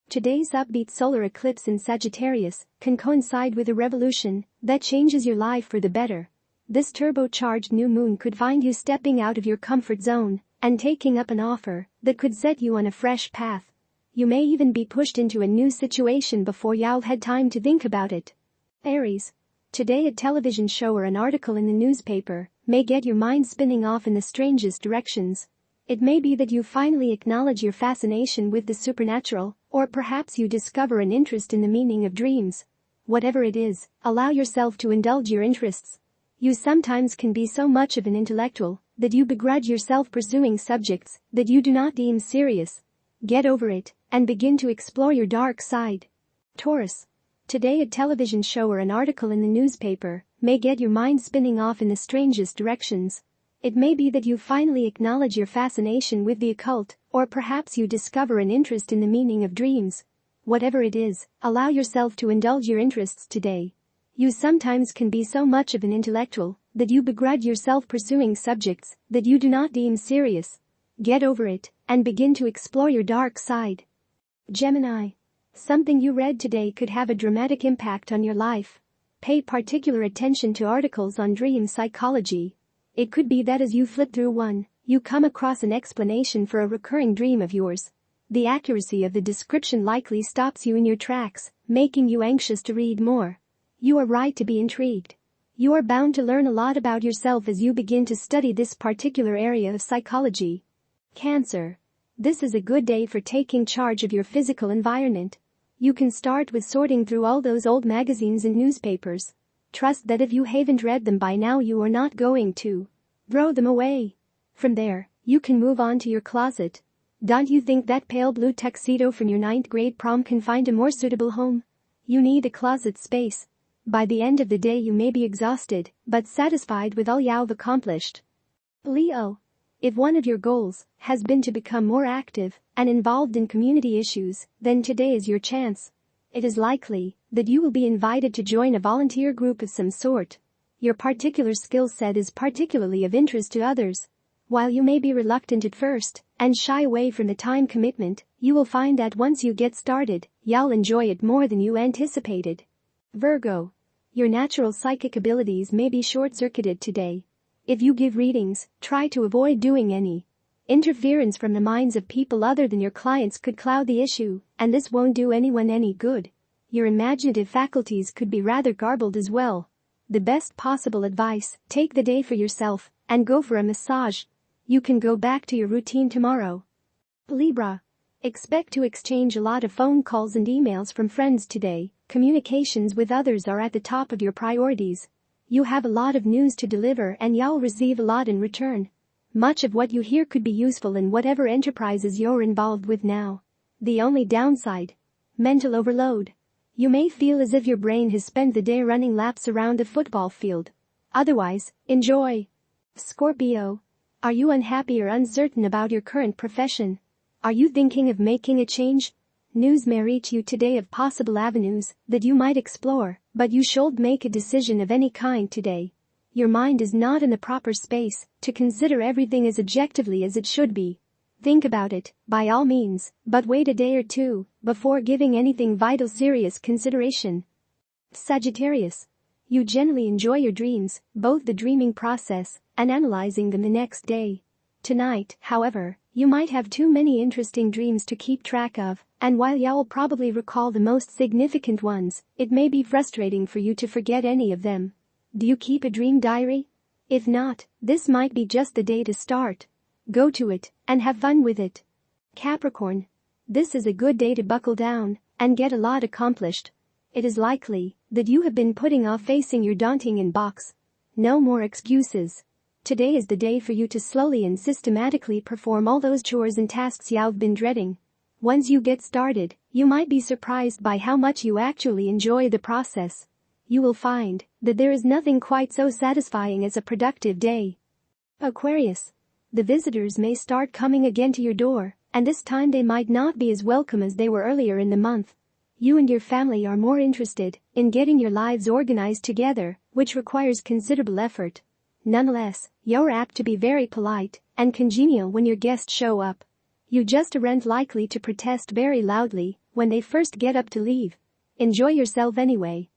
Today's upbeat solar eclipse in Sagittarius can coincide with a revolution that changes your life for the better. This turbocharged new moon could find you stepping out of your comfort zone and taking up an offer that could set you on a fresh path. You may even be pushed into a new situation before you've had time to think about it. Aries. Today a television show or an article in the newspaper may get your mind spinning off in the strangest directions. It may be that you finally acknowledge your fascination with the supernatural, or perhaps you discover an interest in the meaning of dreams. Whatever it is, allow yourself to indulge your interests. You sometimes can be so much of an intellectual that you begrudge yourself pursuing subjects that you do not deem serious. Get over it and begin to explore your dark side. Taurus. Today a television show or an article in the newspaper may get your mind spinning off in the strangest directions. It may be that you finally acknowledge your fascination with the occult, or perhaps you discover an interest in the meaning of dreams. Whatever it is, allow yourself to indulge your interests today. You sometimes can be so much of an intellectual that you begrudge yourself pursuing subjects that you do not deem serious. Get over it and begin to explore your dark side. Gemini. Something you read today could have a dramatic impact on your life. Pay particular attention to articles on dream psychology. It could be that as you flip through one, you come across an explanation for a recurring dream of yours. The accuracy of the description likely stops you in your tracks, making you anxious to read more. You are right to be intrigued. You are bound to learn a lot about yourself as you begin to study this particular area of psychology. Cancer. This is a good day for taking charge of your physical environment. You can start with sorting through all those old magazines and newspapers. Trust that if you haven't read them by now you are not going to throw them away. From there, you can move on to your closet. Don't you think that pale blue tuxedo from your 9th grade prom can find a more suitable home? You need a closet space. By the end of the day you may be exhausted, but satisfied with all you've accomplished. Leo. If one of your goals has been to become more active and involved in community issues, then today is your chance. It is likely that you will be invited to join a volunteer group of some sort. Your particular skill set is particularly of interest to others. While you may be reluctant at first and shy away from the time commitment, you will find that once you get started, you'll enjoy it more than you anticipated. Virgo. Your natural psychic abilities may be short-circuited today. If you give readings, try to avoid doing any. Interference from the minds of people other than your clients could cloud the issue, and this won't do anyone any good. Your imaginative faculties could be rather garbled as well. The best possible advice: take the day for yourself and go for a massage. You can go back to your routine tomorrow. Libra. Expect to exchange a lot of phone calls and emails from friends today. Communications with others are at the top of your priorities. You have a lot of news to deliver and you'll receive a lot in return. Much of what you hear could be useful in whatever enterprises you're involved with now. The only downside: mental overload. You may feel as if your brain has spent the day running laps around the football field. Otherwise, enjoy. Scorpio. Are you unhappy or uncertain about your current profession? Are you thinking of making a change? News may reach you today of possible avenues that you might explore, but you should make a decision of any kind today. Your mind is not in the proper space to consider everything as objectively as it should be. Think about it, by all means, but wait a day or two before giving anything vital serious consideration. Sagittarius. You generally enjoy your dreams, both the dreaming process and analyzing them the next day. Tonight, however, you might have too many interesting dreams to keep track of, and while you'll probably recall the most significant ones, it may be frustrating for you to forget any of them. Do you keep a dream diary? If not, this might be just the day to start. Go to it and have fun with it. Capricorn. This is a good day to buckle down and get a lot accomplished. It is likely that you have been putting off facing your daunting inbox. No more excuses. Today is the day for you to slowly and systematically perform all those chores and tasks you've been dreading. Once you get started, you might be surprised by how much you actually enjoy the process. You will find that there is nothing quite so satisfying as a productive day. Aquarius. The visitors may start coming again to your door, and this time they might not be as welcome as they were earlier in the month. You and your family are more interested in getting your lives organized together, which requires considerable effort. Nonetheless, you're apt to be very polite and congenial when your guests show up. You just aren't likely to protest very loudly when they first get up to leave. Enjoy yourself anyway.